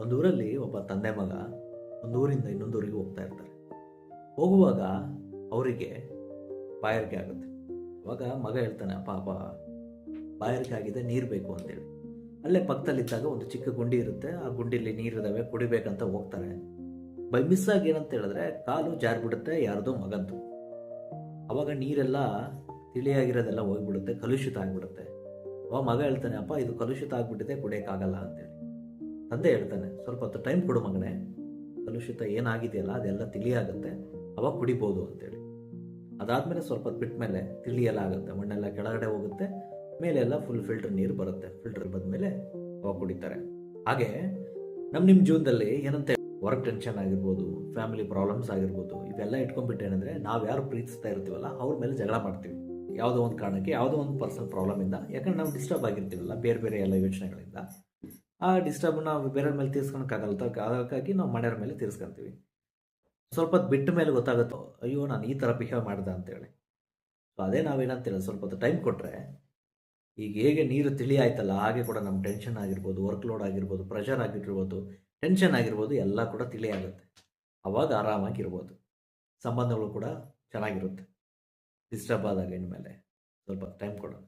ಒಂದು ಊರಲ್ಲಿ ಒಬ್ಬ ತಂದೆ ಮಗ ಒಂದು ಊರಿಂದ ಇನ್ನೊಂದು ಊರಿಗೆ ಹೋಗ್ತಾ ಇರ್ತಾರೆ. ಹೋಗುವಾಗ ಅವರಿಗೆ ಬಾಯಾರಿಕೆ ಆಗುತ್ತೆ. ಅವಾಗ ಮಗ ಹೇಳ್ತಾನೆ, ಅಪ್ಪ ಅಪ್ಪ ಬಾಯಾರಿಕೆ ಆಗಿದೆ, ನೀರು ಬೇಕು ಅಂತೇಳಿ. ಅಲ್ಲೇ ಪಕ್ಕದಲ್ಲಿದ್ದಾಗ ಒಂದು ಚಿಕ್ಕ ಗುಂಡಿ ಇರುತ್ತೆ. ಆ ಗುಂಡಿಲಿ ನೀರಿದಾವೆ, ಕುಡಿಬೇಕಂತ ಹೋಗ್ತಾರೆ. ಬೈ ಮಿಸ್ ಆಗಿ ಏನಂತ ಹೇಳಿದ್ರೆ ಕಾಲು ಜಾರ್ಬಿಡುತ್ತೆ ಯಾರ್ದೋ ಮಗಂದು. ಅವಾಗ ನೀರೆಲ್ಲ ತಿಳಿಯಾಗಿರೋದೆಲ್ಲ ಹೋಗ್ಬಿಡುತ್ತೆ, ಕಲುಷಿತ ಆಗಿಬಿಡುತ್ತೆ. ಅವಾಗ ಮಗ ಹೇಳ್ತಾನೆ, ಅಪ್ಪ ಇದು ಕಲುಷಿತ ಆಗಿಬಿಟ್ಟಿದೆ, ಕುಡಿಯೋಕ್ಕಾಗಲ್ಲ ಅಂತೇಳಿ. ತಂದೆ ಹೇಳ್ತಾನೆ, ಸ್ವಲ್ಪ ಹೊತ್ತು ಟೈಮ್ ಕೊಡು ಮಗನೇ, ಕಲುಷಿತ ಏನಾಗಿದೆಯಲ್ಲ ಅದೆಲ್ಲ ತಿಳಿಯಾಗುತ್ತೆ, ಅವಾಗ ಕುಡಿಬೋದು ಅಂತೇಳಿ. ಅದಾದಮೇಲೆ ಸ್ವಲ್ಪ ಹೊತ್ತು ಬಿಟ್ಟ ಮೇಲೆ ತಿಳಿಯೆಲ್ಲ ಆಗುತ್ತೆ, ಮಣ್ಣೆಲ್ಲ ಕೆಳಗಡೆ ಹೋಗುತ್ತೆ, ಮೇಲೆ ಎಲ್ಲ ಫುಲ್ ಫಿಲ್ಟರ್ ನೀರು ಬರುತ್ತೆ. ಫಿಲ್ಟರ್ ಬಂದಮೇಲೆ ಅವಾಗ ಕುಡಿತಾರೆ. ಹಾಗೆ ನಿಮ್ಮ ಜೀವನದಲ್ಲಿ ಏನಂತ ವರ್ಕ್ ಟೆನ್ಷನ್ ಆಗಿರ್ಬೋದು, ಫ್ಯಾಮಿಲಿ ಪ್ರಾಬ್ಲಮ್ಸ್ ಆಗಿರ್ಬೋದು, ಇವೆಲ್ಲ ಇಟ್ಕೊಂಡ್ಬಿಟ್ಟು ಏನಂದರೆ ನಾವು ಯಾರು ಪ್ರೀತಿಸ್ತಾ ಇರ್ತೀವಲ್ಲ ಅವ್ರ ಮೇಲೆ ಜಗಳ ಮಾಡ್ತೀವಿ. ಯಾವುದೋ ಒಂದು ಕಾರಣಕ್ಕೆ, ಯಾವುದೋ ಒಂದು ಪರ್ಸನಲ್ ಪ್ರಾಬ್ಲಮಿಂದ. ಯಾಕಂದ್ರೆ ನಾವು ಡಿಸ್ಟರ್ಬ್ ಆಗಿರ್ತೀವಲ್ಲ ಬೇರೆ ಬೇರೆ ಎಲ್ಲ ಯೋಚನೆಗಳಿಂದ. ಆ ಡಿಸ್ಟರ್ಬ್ ನಾವು ಬೇರೆಯವ್ರ ಮೇಲೆ ತೀರ್ಸ್ಕೊಳಕ್ಕಾಗಲ್ಲ, ಅದಕ್ಕಾಗಿ ನಾವು ಮನೆಯವ್ರ ಮೇಲೆ ತೀರ್ಸ್ಕೊಂತೀವಿ. ಸ್ವಲ್ಪ ಹೊತ್ತು ಬಿಟ್ಟ ಮೇಲೆ ಗೊತ್ತಾಗುತ್ತೋ, ಅಯ್ಯೋ ನಾನು ಈ ಥರ ಬಿಹೇವ್ ಮಾಡಿದೆ ಅಂತೇಳಿ. ಸೊ ಅದೇ ನಾವೇನಂತೇಳಿ ಸ್ವಲ್ಪ ಹೊತ್ತು ಟೈಮ್ ಕೊಟ್ಟರೆ, ಈಗ ಹೇಗೆ ನೀರು ತಿಳಿ ಆಯ್ತಲ್ಲ ಹಾಗೆ ಕೂಡ ನಮ್ಮ ಟೆನ್ಷನ್ ಆಗಿರ್ಬೋದು, ವರ್ಕ್ ಲೋಡ್ ಆಗಿರ್ಬೋದು, ಪ್ರೆಷರ್ ಆಗಿರ್ಬೋದು, ಟೆನ್ಷನ್ ಆಗಿರ್ಬೋದು, ಎಲ್ಲ ಕೂಡ ತಿಳಿ ಆಗುತ್ತೆ. ಅವಾಗ ಆರಾಮಾಗಿರ್ಬೋದು, ಸಂಬಂಧಗಳು ಕೂಡ ಚೆನ್ನಾಗಿರುತ್ತೆ. ಡಿಸ್ಟರ್ಬ್ ಆದಾಗ ಇನ್ಮೇಲೆ ಸ್ವಲ್ಪ ಟೈಮ್ ಕೊಡೋಣ.